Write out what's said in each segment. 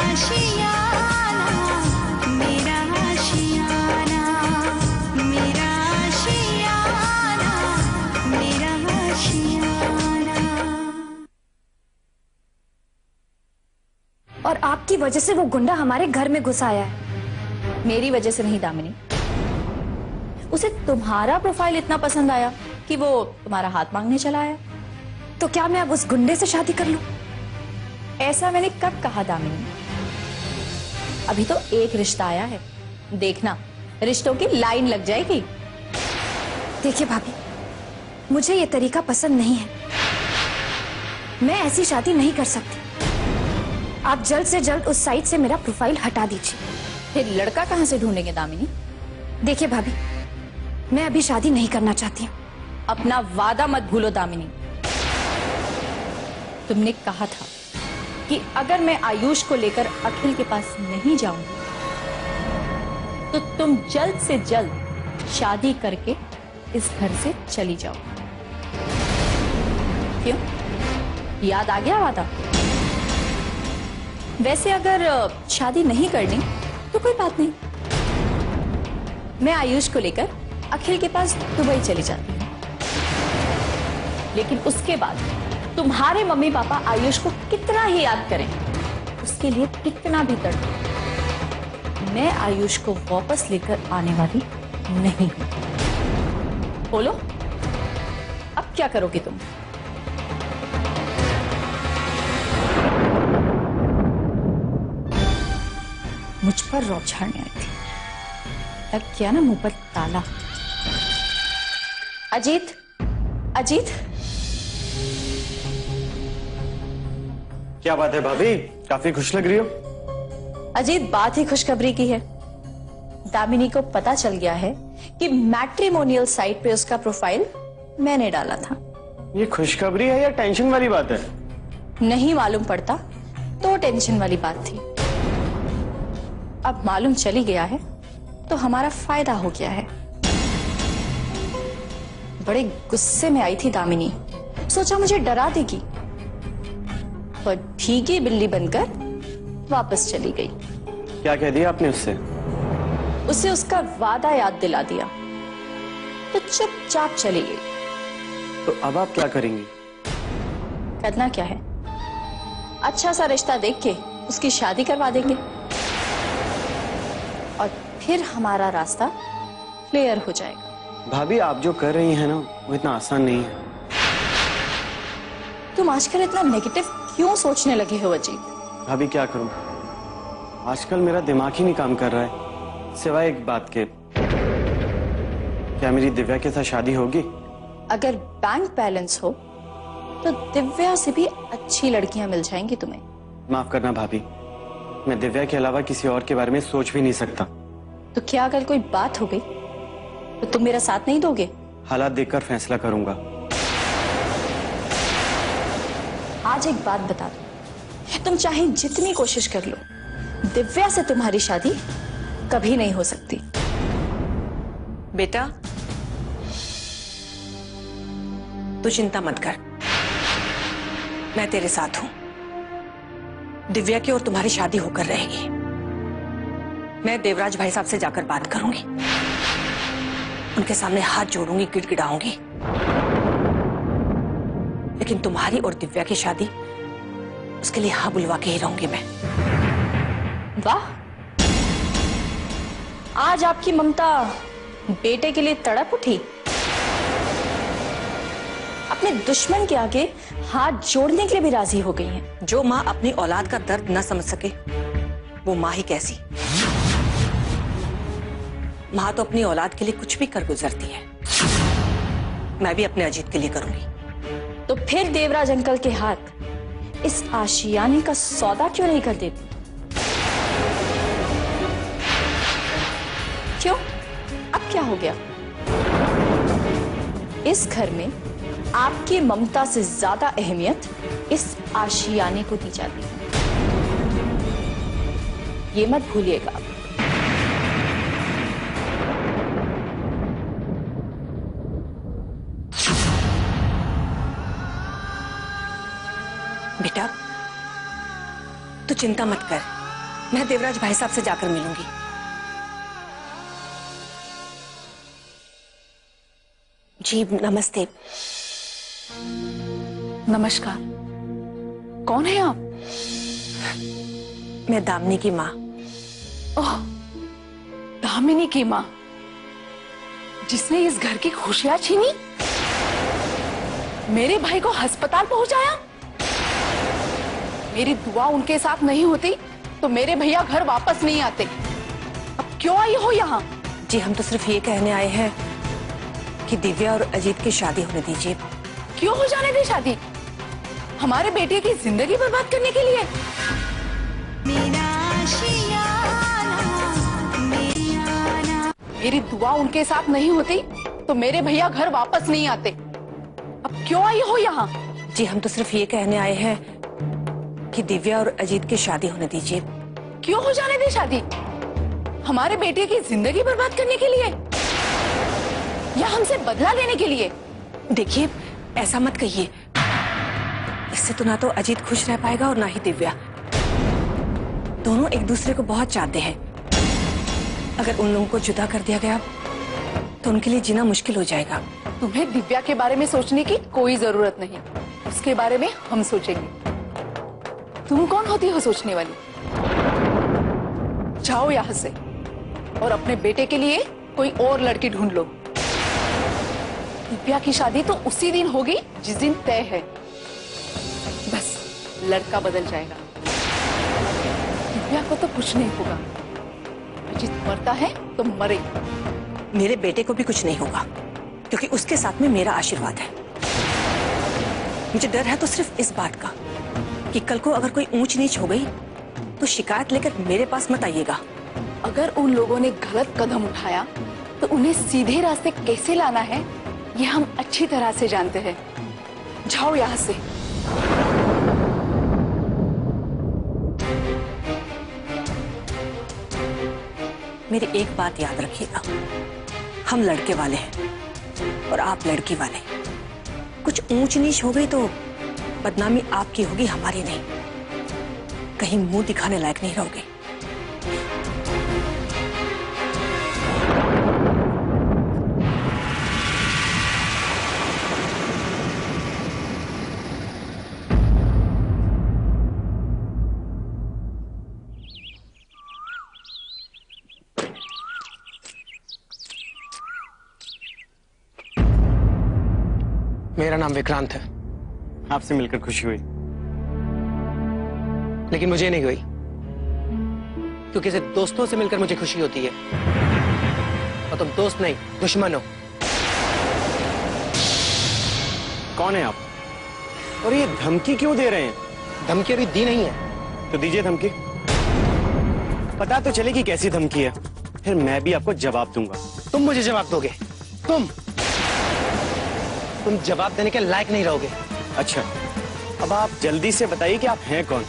आशियाना, मेरा आशियाना, मेरा आशियाना, मेरा आशियाना। और आपकी वजह से वो गुंडा हमारे घर में घुस आया है। मेरी वजह से नहीं दामिनी, उसे तुम्हारा प्रोफाइल इतना पसंद आया कि वो तुम्हारा हाथ मांगने चला आया। तो क्या मैं अब उस गुंडे से शादी कर लूं? ऐसा मैंने कब कहा दामिनी? अभी तो एक रिश्ता आया है, देखना रिश्तों की लाइन लग जाएगी। देखिए भाभी, मुझे ये तरीका पसंद नहीं है। मैं ऐसी शादी नहीं कर सकती। आप जल्द से जल्द उस साइट से मेरा प्रोफाइल हटा दीजिए। फिर लड़का कहां से ढूंढेंगे दामिनी? देखिए भाभी, मैं अभी शादी नहीं करना चाहती हूँ। अपना वादा मत भूलो दामिनी। तुमने कहा था कि अगर मैं आयुष को लेकर अखिल के पास नहीं जाऊंगी तो तुम जल्द से जल्द शादी करके इस घर से चली जाओ। क्यों, याद आ गया वादा? वैसे अगर शादी नहीं करनी तो कोई बात नहीं, मैं आयुष को लेकर अखिल के पास दुबई चली जाती हूँ। लेकिन उसके बाद तुम्हारे मम्मी पापा आयुष को कितना ही याद करें, उसके लिए कितना भी तड़पें, मैं आयुष को वापस लेकर आने वाली नहीं हूं। बोलो, अब क्या करोगे तुम? मुझ पर रौब झाड़ने आई थी, लग गया ना मुंह पर ताला। अजीत, अजीत, क्या बात है भाभी, काफी खुश लग रही हो। अजीत, बात ही खुशखबरी की है। दामिनी को पता चल गया है कि मैट्रिमोनियल साइट पे उसका प्रोफाइल मैंने डाला था। ये खुशखबरी है या टेंशन वाली बात है? नहीं मालूम पड़ता तो टेंशन वाली बात थी, अब मालूम चली गया है तो हमारा फायदा हो गया है। बड़े गुस्से में आई थी दामिनी, सोचा मुझे डरा देगी, पर भीगी बिल्ली बनकर वापस चली गई। क्या कह दिया आपने उससे? उसे उसका वादा याद दिला दिया तो चुपचाप चली गई। तो अब आप क्या करेंगी? करना क्या है, अच्छा सा रिश्ता देख के उसकी शादी करवा देंगे और फिर हमारा रास्ता क्लियर हो जाएगा। भाभी, आप जो कर रही हैं ना, वो इतना आसान नहीं है। तुम आजकल इतना नेगेटिव क्यों सोचने लगे हो अजीत? भाभी क्या करूं, आजकल मेरा दिमाग ही नहीं काम कर रहा है, सिवाय एक बात के। क्या मेरी दिव्या के साथ शादी होगी? अगर बैंक बैलेंस हो तो दिव्या से भी अच्छी लड़कियां मिल जाएंगी तुम्हें। माफ करना भाभी, मैं दिव्या के अलावा किसी और के बारे में सोच भी नहीं सकता। तो क्या अगर कोई बात हो गई तो तुम मेरा साथ नहीं दोगे? हालात देखकर फैसला करूंगा। आज एक बात बता दो, तुम चाहे जितनी कोशिश कर लो, दिव्या से तुम्हारी शादी कभी नहीं हो सकती। बेटा, तू चिंता मत कर, मैं तेरे साथ हूं। दिव्या की और तुम्हारी शादी होकर रहेगी। मैं देवराज भाई साहब से जाकर बात करूंगी, उनके सामने हाथ जोड़ूंगी, गिड़गिड़ाऊंगी, लेकिन तुम्हारी और दिव्या की शादी, उसके लिए हाँ बुलवा के ही रहूंगी मैं। वाह, आज आपकी ममता बेटे के लिए तड़प उठी। अपने दुश्मन के आगे हाथ जोड़ने के लिए भी राजी हो गई हैं। जो माँ अपनी औलाद का दर्द न समझ सके, वो माँ ही कैसी। माँ तो अपनी औलाद के लिए कुछ भी कर गुजरती है। मैं भी अपने अजीत के लिए करूंगी। तो फिर देवराज अंकल के हाथ इस आशियाने का सौदा क्यों नहीं कर देती? क्यों, अब क्या हो गया? इस घर में आपकी ममता से ज्यादा अहमियत इस आशियाने को दी जाती है, ये मत भूलिएगा। बेटा, तू चिंता मत कर, मैं देवराज भाई साहब से जाकर मिलूंगी। जी नमस्ते। नमस्कार। कौन है आप? मैं दामिनी की माँ। ओह, दामिनी की माँ, जिसने इस घर की खुशियां छीनी, मेरे भाई को अस्पताल पहुंचाया। मेरी दुआ उनके साथ नहीं होती तो मेरे भैया घर वापस नहीं आते। अब क्यों आई हो यहाँ? जी हम तो सिर्फ ये कहने आए हैं कि दिव्या और अजीत की शादी होने दीजिए। क्यों हो जाने दे शादी? हमारे बेटे की जिंदगी बर्बाद करने के लिए? मेरा आशियाना, मेरा मेरी दुआ उनके साथ नहीं होती तो मेरे भैया घर वापस नहीं आते। अब क्यों आई हो यहाँ? जी हम तो सिर्फ ये कहने आए हैं कि दिव्या और अजीत की शादी होने दीजिए। क्यों हो जाने दे शादी? हमारे बेटे की जिंदगी बर्बाद करने के लिए या हमसे बदला लेने के लिए? देखिए ऐसा मत कहिए, इससे तो ना तो अजीत खुश रह पाएगा और ना ही दिव्या। दोनों एक दूसरे को बहुत चाहते हैं। अगर उन लोगों को जुदा कर दिया गया तो उनके लिए जीना मुश्किल हो जाएगा। तुम्हें दिव्या के बारे में सोचने की कोई जरूरत नहीं, उसके बारे में हम सोचेंगे। तुम कौन होती हो सोचने वाली? जाओ यहाँ से और अपने बेटे के लिए कोई और लड़की ढूंढ लो। दिव्या की शादी तो उसी दिन होगी जिस दिन तय है। बस लड़का बदल जाएगा, दिव्या को तो कुछ नहीं होगा। अजीत मरता है तो मरे। मेरे बेटे को भी कुछ नहीं होगा क्योंकि उसके साथ में मेरा आशीर्वाद है। मुझे डर है तो सिर्फ इस बात का कि कल को अगर कोई ऊंच नीच हो गई तो शिकायत लेकर मेरे पास मत आइएगा। अगर उन लोगों ने गलत कदम उठाया तो उन्हें सीधे रास्ते कैसे लाना है ये हम अच्छी तरह से जानते हैं। जाओ यहाँ से। मेरी एक बात याद रखिएगा, हम लड़के वाले हैं और आप लड़की वाले। कुछ ऊंच नीच हो गई तो बदनामी आपकी होगी, हमारी नहीं। कहीं मुंह दिखाने लायक नहीं रहोगे। मेरा नाम विक्रांत है। आपसे मिलकर खुशी हुई। लेकिन मुझे नहीं हुई, क्योंकि सिर्फ दोस्तों से मिलकर मुझे खुशी होती है और तुम दोस्त नहीं दुश्मन हो। कौन है आप और ये धमकी क्यों दे रहे हैं? धमकी अभी दी नहीं है। तो दीजिए धमकी, पता तो चले कि कैसी धमकी है, फिर मैं भी आपको जवाब दूंगा। तुम मुझे जवाब दोगे? तुम जवाब देने के लायक नहीं रहोगे। अच्छा, अब आप जल्दी से बताइए कि आप हैं कौन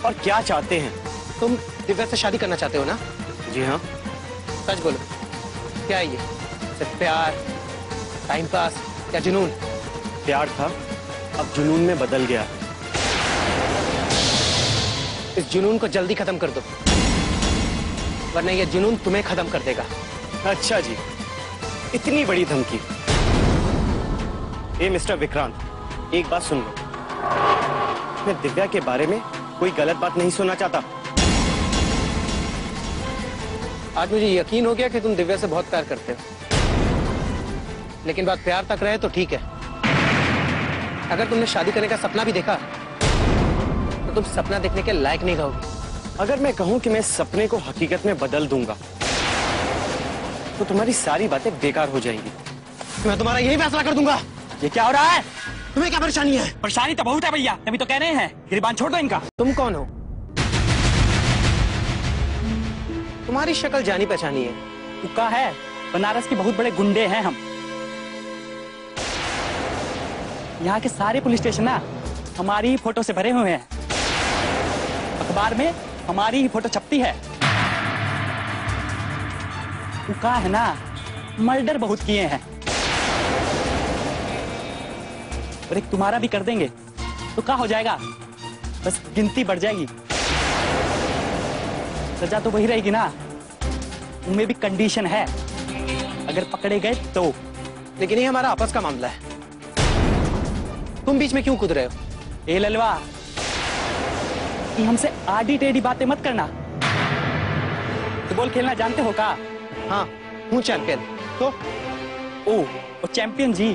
और क्या चाहते हैं? तुम दिव्या से शादी करना चाहते हो ना? जी हाँ। सच बोलो, क्या है ये? सिर्फ प्यार, टाइम पास या जुनून? प्यार था, अब जुनून में बदल गया। इस जुनून को जल्दी खत्म कर दो, वरना ये जुनून तुम्हें खत्म कर देगा। अच्छा जी, इतनी बड़ी धमकी। ए मिस्टर विक्रांत, एक बात सुन लो, मैं दिव्या के बारे में कोई गलत बात नहीं सुनना चाहता। आज मुझे यकीन हो गया कि तुम दिव्या से बहुत प्यार करते हो, लेकिन बात प्यार तक रहे तो ठीक है। अगर तुमने शादी करने का सपना भी देखा तो तुम सपना देखने के लायक नहीं रहोगे। अगर मैं कहूं कि मैं सपने को हकीकत में बदल दूंगा तो तुम्हारी सारी बातें बेकार हो जाएंगी। मैं तुम्हारा यही फैसला कर दूंगा। ये क्या हो रहा है? तुम्हें क्या परेशानी है? परेशानी तो बहुत है भैया, तभी तो कह रहे हैं गिरबान छोड़ दो इनका। तुम कौन हो? तुम्हारी शक्ल जानी पहचानी है। तुक्का है, बनारस के बहुत बड़े गुंडे हैं हम। यहाँ के सारे पुलिस स्टेशन ना हमारी ही फोटो से भरे हुए हैं। अखबार में हमारी ही फोटो छपती है। तुक्का है ना, मर्डर बहुत किए हैं और एक तुम्हारा भी कर देंगे तो क्या हो जाएगा, बस गिनती बढ़ जाएगी। सजा तो वही रहेगी ना, उनमें भी कंडीशन है, अगर पकड़े गए तो। लेकिन ये हमारा आपस का मामला है, तुम बीच में क्यों कूद रहे हो? ए ललवा, कि हमसे आड़ी टेढ़ी बातें मत करना। फुटबॉल खेलना जानते हो का? हाँ, हूँ चैंपियन। तो ओ चैंपियन जी,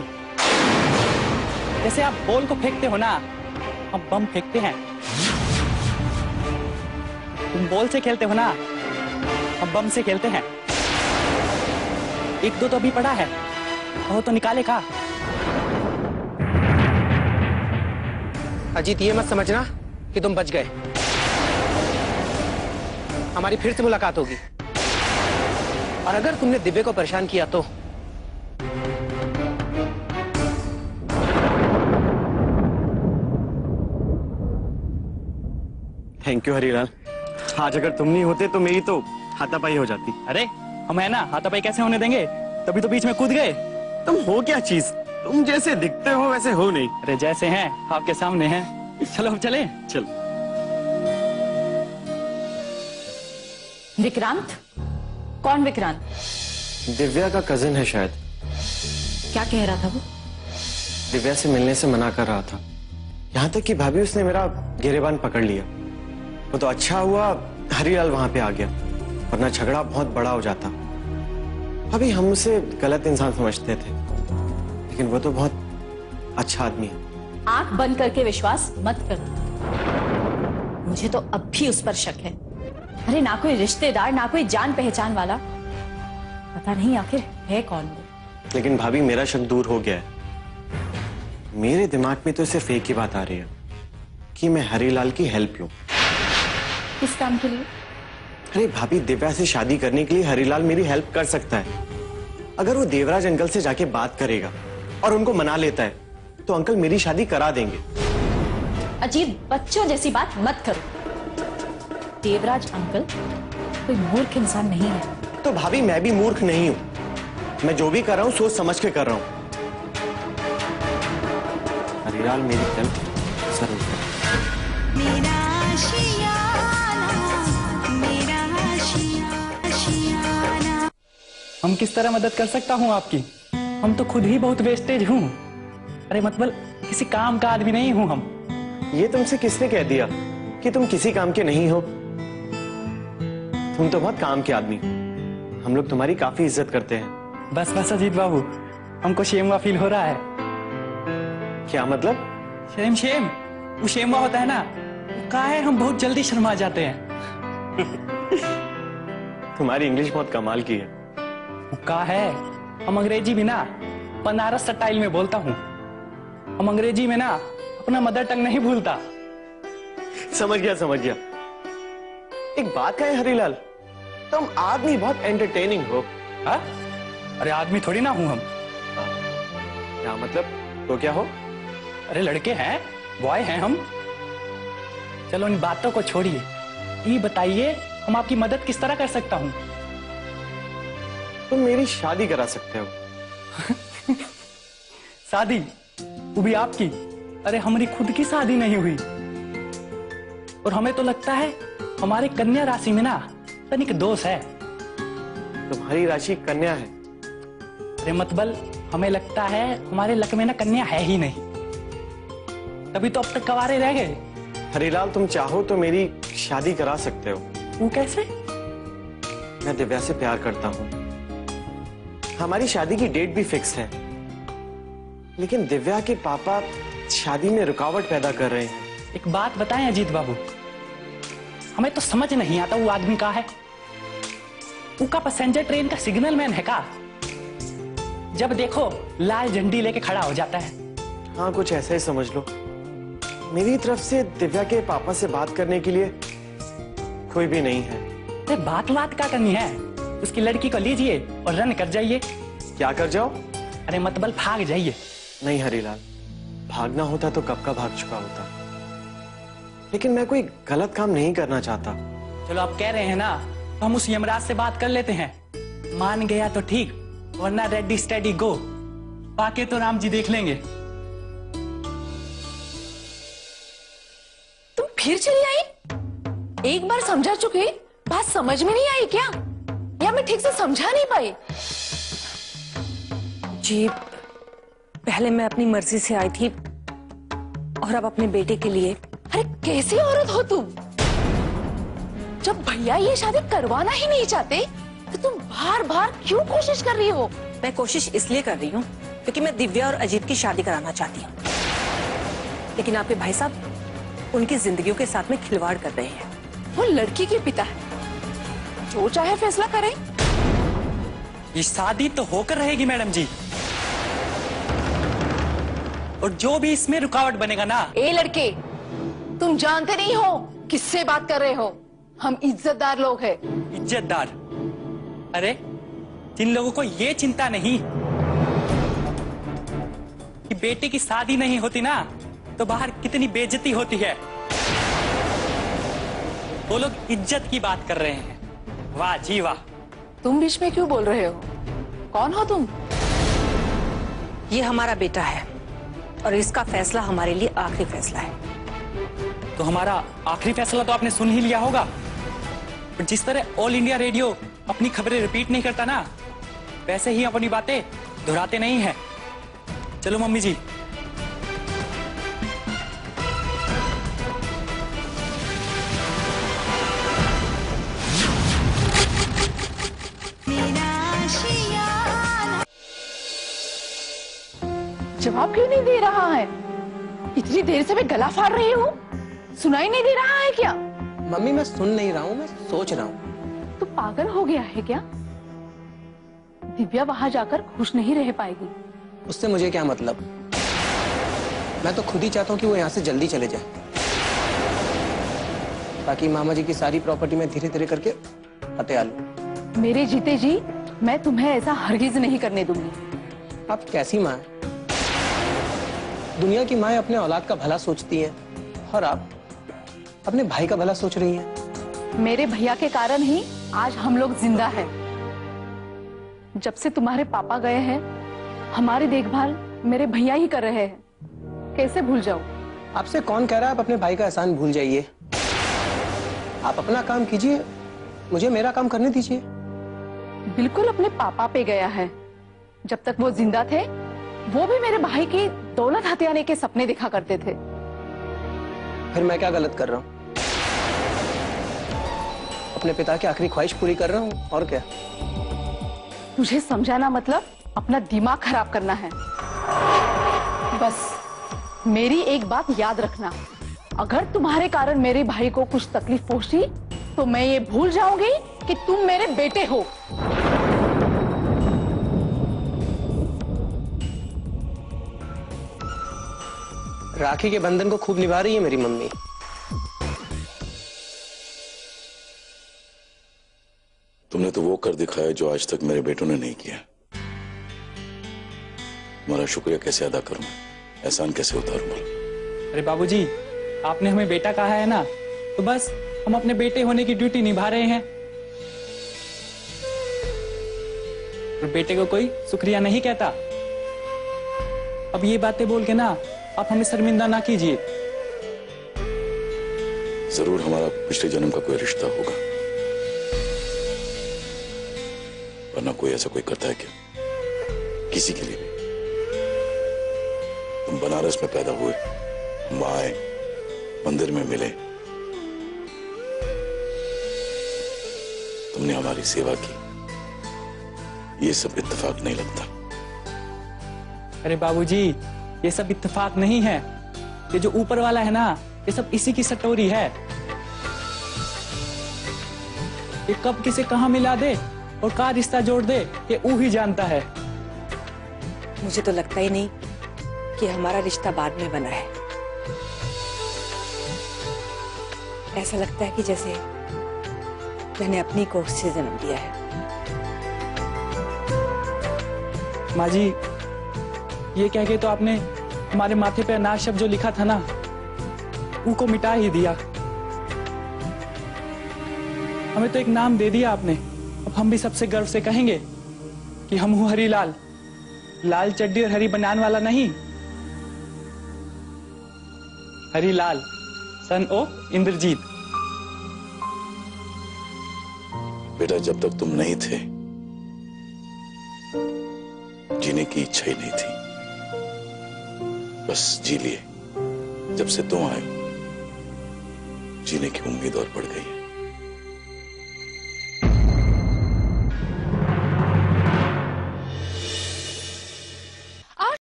जैसे आप बॉल को फेंकते हो ना, हम बम फेंकते हैं। तुम बॉल से खेलते हो ना, हम बम से खेलते हैं। एक दो तो अभी पड़ा है, वो तो निकाले का। अजीत, ये मत समझना कि तुम बच गए, हमारी फिर से मुलाकात होगी। और अगर तुमने दिव्या को परेशान किया तो थैंक यू हरीलाल, आज अगर तुम नहीं होते तो मेरी तो हाथापाई हो जाती। अरे हम है ना, हाथापाई कैसे होने देंगे? तभी तो बीच में कूद गए। तुम हो क्या चीज, तुम जैसे दिखते हो वैसे हो नहीं। अरे जैसे हैं आपके सामने हैं। चलो अब चले। चल। विक्रांत? कौन विक्रांत? दिव्या का कजिन है शायद। क्या कह रहा था वो? दिव्या से मिलने से मना कर रहा था, यहाँ तक कि भाभी उसने मेरा गिरेबान पकड़ लिया। वो तो अच्छा हुआ हरीलाल वहां पे आ गया, वरना झगड़ा बहुत बड़ा हो जाता। अभी हम उसे गलत इंसान समझते थे, लेकिन वो तो बहुत अच्छा आदमी है। आंख बंद करके विश्वास मत कर, मुझे तो अब भी उस पर शक है। अरे ना कोई रिश्तेदार, ना कोई जान पहचान वाला, पता नहीं आखिर है कौन वो। लेकिन भाभी मेरा शक दूर हो गया है। मेरे दिमाग में तो सिर्फ एक ही बात आ रही है कि मैं हरीलाल की हेल्प लूं। किस काम के लिए? अरे भाभी, दिव्या से शादी करने के लिए हरीलाल मेरी हेल्प कर सकता है। अगर वो देवराज अंकल से जाके बात करेगा और उनको मना लेता है तो अंकल मेरी शादी करा देंगे। अजीब बच्चों जैसी बात मत करो। देवराज अंकल कोई मूर्ख इंसान नहीं है। तो भाभी मैं भी मूर्ख नहीं हूं, मैं जो भी कर रहा हूं सोच समझ के कर रहा हूं। हरीलाल मेरी हेल्प जरूर करेगा। मेरा आशियाना, मेरा आशियाना। हम किस तरह मदद कर सकता हूँ आपकी? हम तो खुद ही बहुत वेस्टेज हूँ। अरे मतलब किसी काम का आदमी नहीं हूँ हम। ये तुमसे किसने कह दिया कि तुम किसी काम के नहीं हो? तुम तो बहुत काम के आदमी हो। हम लोग तुम्हारी काफी इज्जत करते हैं। बस बस अजीत बाबू, हमको शेमवा फील हो रहा है। क्या मतलब? शेम शेम, वो शेमवा होता है ना, वो कहा है हम बहुत जल्दी शर्मा जाते हैं। तुम्हारी इंग्लिश बहुत कमाल की है। वो कहा है हम अंग्रेजी भी ना बनारस स्टाइल में बोलता हूँ। हम अंग्रेजी में ना अपना मदर टंग नहीं भूलता। समझ गया समझ गया। एक बात कहें हरीलाल, तुम आदमी बहुत एंटरटेनिंग हो। हा? अरे आदमी थोड़ी ना हूं हम। क्या मतलब? तो क्या हो? अरे लड़के हैं, बॉय हैं हम। चलो इन बातों को छोड़िए, ये बताइए हम आपकी मदद किस तरह कर सकता हूं? तुम मेरी शादी करा सकते हो। शादी? वो भी आपकी? अरे हमारी खुद की शादी नहीं हुई, और हमें तो लगता है हमारे कन्या राशि में ना तनिक दोष है। तुम्हारी राशि कन्या है? अरे मतलब हमें लगता है हमारे लक में ना कन्या है ही नहीं, तभी तो अब तक कवारे रह गए। हरीलाल, तुम चाहो तो मेरी शादी करा सकते हो। वो कैसे? मैं दिव्या से प्यार करता हूँ, हमारी शादी की डेट भी फिक्स है, लेकिन दिव्या के पापा शादी में रुकावट पैदा कर रहे हैं। एक बात बताएं अजीत बाबू, हमें तो समझ नहीं आता वो आदमी का है। वो का पैसेंजर ट्रेन का सिग्नल मैन है का? जब देखो लाल झंडी लेके खड़ा हो जाता है। हाँ, कुछ ऐसा ही समझ लो। मेरी तरफ से दिव्या के पापा से बात करने के लिए कोई भी नहीं है। अरे बात क्या करनी है? उसकी लड़की को लीजिए और रन कर जाइए। क्या कर जाओ? अरे मतलब भाग जाइए। नहीं हरीलाल, भागना होता तो कब का भाग चुका होता, लेकिन मैं कोई गलत काम नहीं करना चाहता। चलो आप कह रहे हैं ना, तो हम उस यमराज से बात कर लेते हैं। मान गया तो ठीक, वरना रेडी स्टेडी गो, पाके तो राम जी देख लेंगे। तुम फिर चली आई? एक बार समझा चुके, बात समझ में नहीं आई क्या, या मैं ठीक से समझा नहीं पाई? जी, पहले मैं अपनी मर्जी से आई थी और अब अपने बेटे के लिए। अरे कैसी औरत हो तुम? जब भैया ये शादी करवाना ही नहीं चाहते तो तुम बार बार क्यों कोशिश कर रही हो? मैं कोशिश इसलिए कर रही हूँ क्योंकि मैं दिव्या और अजीत की शादी कराना चाहती हूँ, लेकिन आपके भाई साहब उनकी जिंदगियों के साथ में खिलवाड़ कर रहे हैं। वो लड़की के पिता है, जो चाहे फैसला करें। ये शादी तो होकर रहेगी मैडम जी, और जो भी इसमें रुकावट बनेगा ना। ए लड़के, तुम जानते नहीं हो किससे बात कर रहे हो? हम इज्जतदार लोग हैं। इज्जतदार? अरे जिन लोगों को ये चिंता नहीं कि बेटे की शादी नहीं होती ना तो बाहर कितनी बेइज्जती होती है, वो लोग इज्जत की बात कर रहे हैं। वाह जी वाह। तुम बीच में क्यों बोल रहे हो? कौन हो तुम? ये हमारा बेटा है और इसका फैसला हमारे लिए आखिरी फैसला है। तो हमारा आखिरी फैसला तो आपने सुन ही लिया होगा, पर जिस तरह ऑल इंडिया रेडियो अपनी खबरें रिपीट नहीं करता ना, वैसे ही अपनी बातें दोहराते नहीं है। चलो मम्मी जी। जवाब क्यों नहीं दे रहा है? इतनी देर से मैं गला फाड़ रही हूँ, सुनाई नहीं दे रहा है क्या? मम्मी मैं सुन नहीं रहा हूँ, मैं सोच रहा हूँ। तू पागल हो गया है क्या? दिव्या वहां जाकर खुश नहीं रह पाएगी। उससे मुझे क्या मतलब? मैं तो खुद ही चाहता हूँ कि वो यहाँ से जल्दी चले जाए, ताकि मामा जी की सारी प्रॉपर्टी में धीरे धीरे करके हत्या लूं। मेरे जीते जी मैं तुम्हें ऐसा हरगिज नहीं करने दूंगी। आप कैसी माँ हैं? दुनिया की माएं अपने औलाद का भला सोचती हैं, और आप अपने भाई का भला सोच रही हैं। मेरे भैया के कारण ही आज हम लोग जिंदा हैं। जब से तुम्हारे पापा गए हैं, हमारी देखभाल मेरे भैया ही कर रहे हैं। कैसे भूल जाऊं? आपसे कौन कह रहा है आप अपने भाई का एहसान भूल जाइए? आप अपना काम कीजिए, मुझे मेरा काम करने दीजिए। बिल्कुल अपने पापा पे गया है। जब तक वो जिंदा थे, वो भी मेरे भाई की दौलत हथियाने के सपने देखा करते थे। फिर मैं क्या गलत कर रहा हूँ? अपने पिता की आखिरी ख्वाहिश पूरी कर रहा हूँ, और क्या? तुझे समझाना मतलब अपना दिमाग खराब करना है। बस मेरी एक बात याद रखना, अगर तुम्हारे कारण मेरे भाई को कुछ तकलीफ पहुंची तो मैं ये भूल जाऊंगी कि तुम मेरे बेटे हो। राखी के बंधन को खूब निभा रही है मेरी मम्मी। तुमने तो वो कर दिखाया जो आज तक मेरे बेटों ने नहीं किया। तुम्हारा शुक्रिया कैसे अदा करूं, एहसान कैसे उतारूं? अरे बाबूजी, आपने हमें बेटा कहा है ना, तो बस हम अपने बेटे होने की ड्यूटी निभा रहे हैं। और बेटे को कोई शुक्रिया नहीं कहता। अब ये बातें बोल के ना आप हमें शर्मिंदा ना कीजिए। जरूर हमारा पिछले जन्म का कोई रिश्ता होगा, वरना कोई ऐसा कोई करता है क्या किसी के लिए भी? तुम बनारस में पैदा हुए, हम आए, मंदिर में मिले, तुमने हमारी सेवा की, ये सब इत्तेफाक नहीं लगता। अरे बाबूजी, ये सब इत्तेफाक नहीं है। ये जो ऊपर वाला है ना, ये सब इसी की सटोरी है। ये कब किसे कहां मिला दे और का रिश्ता जोड़ दे, ये ऊ ही जानता है। मुझे तो लगता ही नहीं कि हमारा रिश्ता बाद में बना है। ऐसा लगता है कि जैसे मैंने अपनी कोख से जन्म दिया है। माँ जी, ये कह के तो आपने हमारे माथे पे अनाज शब्द जो लिखा था ना, उनको मिटा ही दिया। हमें तो एक नाम दे दिया आपने। अब हम भी सबसे गर्व से कहेंगे कि हम हूं हरीलाल, लाल चड्डी और हरी बनान वाला नहीं। Harilal, son of Indrajit. बेटा, जब तक तुम नहीं थे जीने की इच्छा ही नहीं थी, बस जी लिए। जब से तुम आए जीने की उम्मीद और बढ़ गई है।